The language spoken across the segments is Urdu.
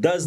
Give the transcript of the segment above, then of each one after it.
10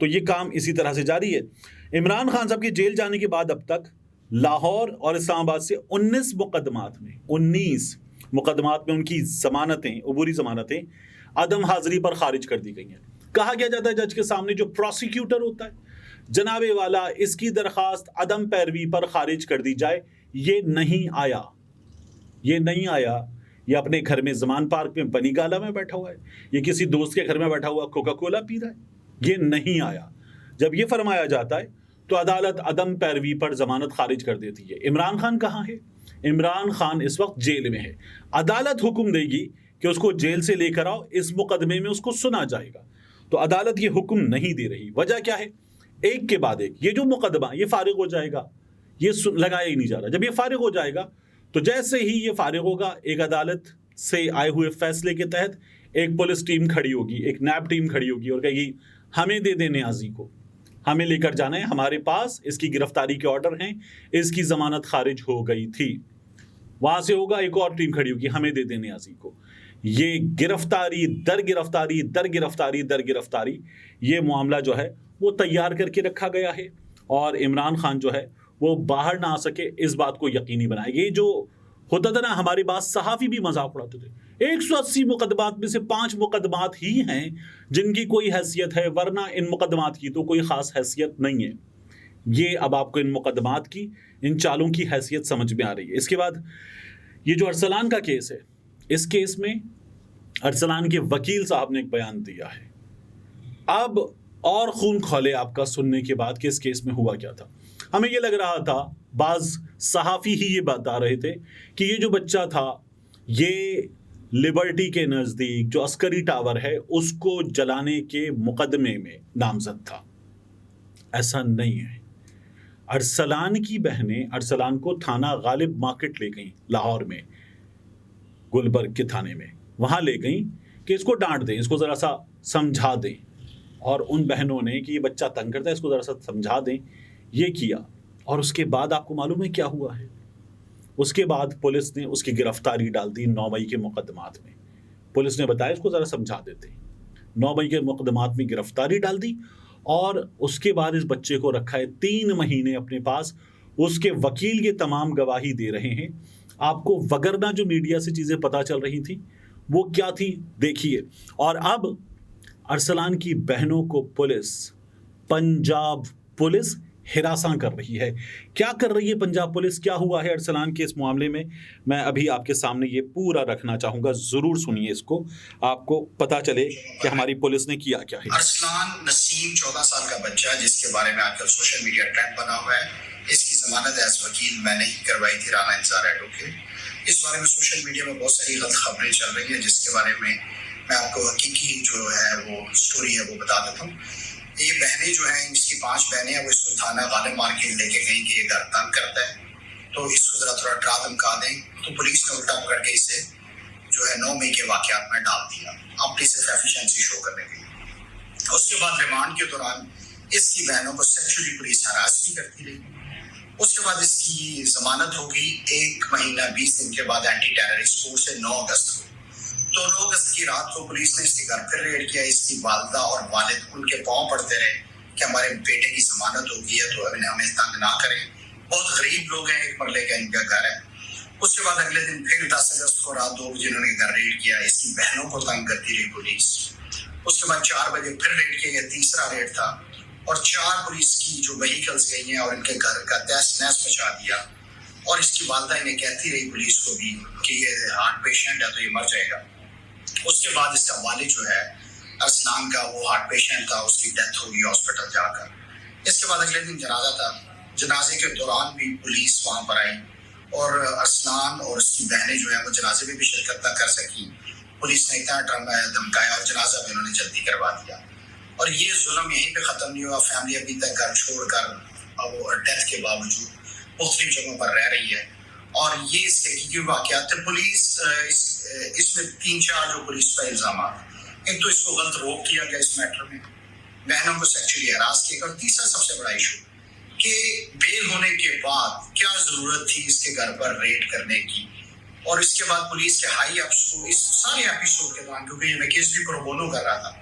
تو یہ کام اسی طرح سے جاری ہے. عمران خان صاحب کے جیل جانے کے بعد اب تک لاہور اور اسلام آباد سے 19 مقدمات میں ان کی ضمانتیں، عبوری ضمانتیں عدم حاضری پر خارج کر دی گئی ہیں. کہا گیا جاتا ہے جج کے سامنے جو پروسیکیوٹر ہوتا ہے، جناب والا اس کی درخواست عدم پیروی پر خارج کر دی جائے. یہ نہیں آیا، یہ اپنے گھر میں زمان پارک میں بنی گالا میں بیٹھا ہوا ہے، یہ کسی دوست کے گھر میں بیٹھا ہوا کوکا کولا پی رہا ہے. یہ نہیں آیا. جب یہ فرمایا جاتا ہے تو عدالت عدم پیروی پر ضمانت خارج کر دیتی ہے. عمران خان کہاں ہے؟ عمران خان اس وقت جیل میں ہے. عدالت حکم دے گی کہ اس کو جیل سے لے کر آؤ، اس مقدمے میں اس کو سنا جائے گا. تو عدالت یہ حکم نہیں دے رہی. وجہ کیا ہے؟ ایک کے بعد ایک یہ جو مقدمہ یہ فارغ ہو جائے گا، یہ لگایا ہی نہیں جا رہا. جب یہ فارغ ہو جائے گا تو جیسے ہی یہ فارغ ہوگا، ایک عدالت سے آئے ہوئے فیصلے کے تحت ایک پولیس ٹیم کھڑی ہوگی، ایک نیب ٹیم کھڑی ہوگی اور کہے گی ہمیں دے دیں نیازی کو، ہمیں لے کر جانا ہے، ہمارے پاس اس کی گرفتاری کے آرڈر ہیں، اس کی ضمانت خارج ہو گئی تھی. وہاں سے ہوگا ایک اور ٹیم کھڑی ہوگی، ہمیں دے دیں نیازی کو. یہ گرفتاری در گرفتاری در گرفتاری در گرفتاری یہ معاملہ جو ہے وہ تیار کر کے رکھا گیا ہے اور عمران خان جو ہے وہ باہر نہ آ سکے اس بات کو یقینی بنائے. یہ جو ہوتا تھا نا، ہمارے پاس صحافی بھی مذاق اڑاتے تھے، 180 مقدمات میں سے 5 مقدمات ہی ہیں جن کی کوئی حیثیت ہے، ورنہ ان مقدمات کی تو کوئی خاص حیثیت نہیں ہے. یہ اب آپ کو ان مقدمات کی، ان چالوں کی حیثیت سمجھ میں آ رہی ہے. اس کے بعد یہ جو ارسلان کا کیس ہے، اس کیس میں ارسلان کے وکیل صاحب نے ایک بیان دیا ہے. اب اور خون کھولے آپ کا سننے کے بعد کہ اس کیس میں ہوا کیا تھا. ہمیں یہ لگ رہا تھا، بعض صحافی ہی یہ بتا رہے تھے کہ یہ جو بچہ تھا یہ لبرٹی کے نزدیک جو عسکری ٹاور ہے اس کو جلانے کے مقدمے میں نامزد تھا. ایسا نہیں ہے. ارسلان کی بہنیں ارسلان کو تھانہ غالب مارکیٹ لے گئیں، لاہور میں گلبرگ کے تھانے میں. وہاں لے گئیں کہ اس کو ڈانٹ دیں، اس کو ذرا سا سمجھا دیں. اور ان بہنوں نے کہ یہ بچہ تنگ کرتا ہے، اس کو ذرا سا سمجھا دیں، یہ کیا. اور اس کے بعد آپ کو معلوم ہے کیا ہوا ہے؟ اس کے بعد پولیس نے اس کی گرفتاری ڈال دی 9 مئی کے مقدمات میں. پولیس نے بتایا اس کو ذرا سمجھا دیتے. 9 مئی کے مقدمات میں گرفتاری ڈال دی اور اس کے بعد اس بچے کو رکھا ہے 3 مہینے اپنے پاس. اس کے وکیل یہ تمام گواہی دے رہے ہیں. آپ کو وگرنہ جو میڈیا سے چیزیں پتہ چل رہی تھیں وہ کیا تھی دیکھیے. اور اب ارسلان کی بہنوں کو پنجاب پولیس ہراساں کر رہی ہے. کیا کر رہی ہے پنجاب پولیس؟ کیا ہوا ہے ارسلان کے اس معاملے میں؟ میں ابھی آپ کے سامنے یہ پورا رکھنا چاہوں گا، ضرور سنیے اس کو، آپ کو پتا چلے کہ ہماری پولیس نے کیا کیا ہے. ارسلان نسیم 14 سال کا بچہ جس کے بارے میں آج کل سوشل میڈیا ٹرینڈ بنا ہوا ہے، اس کی ضمانت ایز وکیل میں نے ہی کروائی تھی، رانا انصار ایڈوکیٹ. اس بارے میں سوشل میڈیا میں بہت ساری غلط خبریں چل رہی ہیں جس کے بارے میں آپ کو حقیقی جو ہے وہ سٹوری ہے وہ بتا دیتا ہوں. یہ بہنیں جو ہیں، اس کی 5 بہنیں ہیں، وہ اس کو تھانہ غالب مارکیٹ لے کے گئیں کہ یہ گھر تنگ کرتا ہے تو اس کو ذرا تھوڑا ڈرا دھمکا دیں. تو پولیس نے الٹا پکڑ کے اسے جو ہے 9 مئی کے واقعات میں ڈال دیا اپنی صرف ایفیشنسی شو کرنے کے لیے. اس کے بعد ریمانڈ کے دوران اس کی بہنوں کو سیکچولی پولیس ہراس بھی کرتی رہی. اس کے بعد اس کی ضمانت ہوگی 1 مہینہ 20 دن کے بعد اینٹی ٹیررسٹ کورٹ سے 9 اگست کو. تو 9 اگست کی رات کو پولیس نے اس کے گھر پھر ریڈ کیا. اس کی والدہ اور والد ان کے پاؤں پڑتے رہے کہ ہمارے بیٹے کی ضمانت ہو گئی ہے تو ہمیں تنگ نہ کریں، بہت غریب لوگ ہیں، 1 مرلے کا ان کا گھر ہے. اس کے بعد اگلے دن پھر 10 اگست کو رات 2 بجے انہوں نے گھر ریڈ کیا. اس کی بہنوں کو تنگ کرتی رہی پولیس. اس کے بعد 4 بجے پھر ریڈ کیا، یہ تیسرا ریڈ تھا اور 4 پولیس کی جو وہیکلز گئی ہیں اور ان کے گھر کا تہس نہس مچا دیا. اور اس کی والدہ انہیں کہتی رہی پولیس کو بھی کہ یہ ہارٹ پیشنٹ ہے تو یہ مر جائے گا. اس کے بعد اس کا والد جو ہے ارسلان کا، وہ ہارٹ پیشنٹ تھا، اس کی ڈیتھ ہوگی ہاسپٹل جا کر. اس کے بعد اگلے دن جنازہ تھا. جنازے کے دوران بھی پولیس وہاں پر آئی اور ارسلان اور اس کی بہنیں جو ہیں وہ جنازے میں بھی شرکت نہ کر سکی. پولیس نے اتنا ڈرایا دھمکایا اور جنازہ بھی انہوں نے جلدی کروا دیا. اور یہ ظلم یہیں پہ ختم نہیں ہوا. فیملی ابھی تک گھر چھوڑ کر وہ ڈیتھ کے باوجود مختلف جگہوں پر رہ رہی ہے. اور یہ اس کے حقیقی واقعات تھے. پولیس اس میں 3-4 جو پولیس پر الزامات، ایک تو اس کو غلط روک کیا گیا اس میٹر میں، بہنوں کو سیکچولی ہراس کیا گیا، اور تیسرا سب سے بڑا ایشو کہ بیل ہونے کے بعد کیا ضرورت تھی اس کے گھر پر ریڈ کرنے کی. اور اس کے بعد پولیس کے ہائی اپس کو اس سارے ایپیسوڈ کے دوران، کیونکہ یہ میں کیس بھی پرو بونو کر رہا تھا،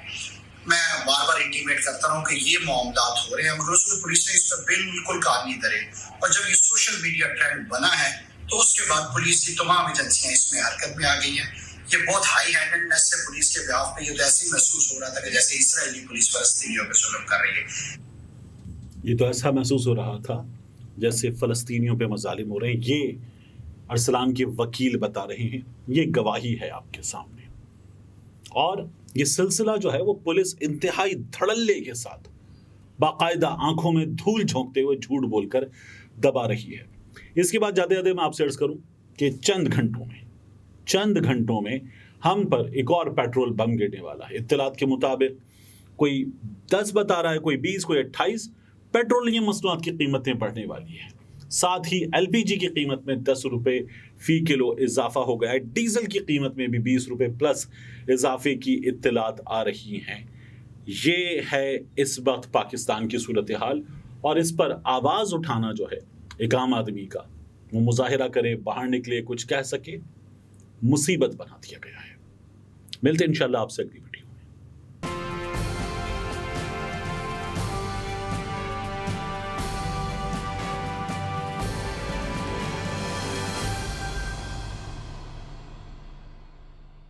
میں بار بار انٹیمیٹ کرتا ہوں کہ یہ معاملات ہو رہے ہیں مگر اس میں پولیس نے اس پر بالکل کام نہیں کرے. اور جب یہ سوشل میڈیا ٹرینڈ بنا ہے تو اس کے بعد پولیس کی تمام ایجنسیاں اس میں حرکت میں آ گئی ہیں. یہ بہت ہائی ہینڈڈنیس سے پولیس کے بیاف پہ یہ تو ایسے ہی محسوس ہو رہا تھا کہ جیسے اسرائیلی پولیس فلسطینیوں پہ ظلم کر رہی ہے. یہ تو ایسا محسوس ہو رہا تھا جیسے فلسطینیوں پہ مظالم ہو رہے ہیں. یہ ارسلان کے وکیل بتا رہے ہیں، یہ گواہی ہے آپ کے سامنے. اور یہ سلسلہ جو ہے وہ پولیس انتہائی دھڑلے کے ساتھ باقاعدہ آنکھوں میں دھول جھونکتے ہوئے جھوٹ بول کر دبا رہی ہے. اس کے بعد جاتے جاتے میں آپ سے عرض کروں کہ چند گھنٹوں میں ہم پر ایک اور پیٹرول بم گرنے والا ہے. اطلاعات کے مطابق کوئی 10 بتا رہا ہے، کوئی 20، کوئی 28. پیٹرولیم مصنوعات کی قیمتیں بڑھنے والی ہیں. ساتھ ہی ایل پی جی کی قیمت میں 10 روپے فی کلو اضافہ ہو گیا ہے. ڈیزل کی قیمت میں بھی 20 روپے پلس اضافے کی اطلاعات آ رہی ہیں. یہ ہے اس وقت پاکستان کی صورتحال، اور اس پر آواز اٹھانا جو ہے ایک عام آدمی کا، وہ مظاہرہ کرے، باہر نکلے، کچھ کہہ سکے، مصیبت بنا دیا گیا ہے. ملتے ہیں انشاءاللہ آپ سے اگلی ویڈیو.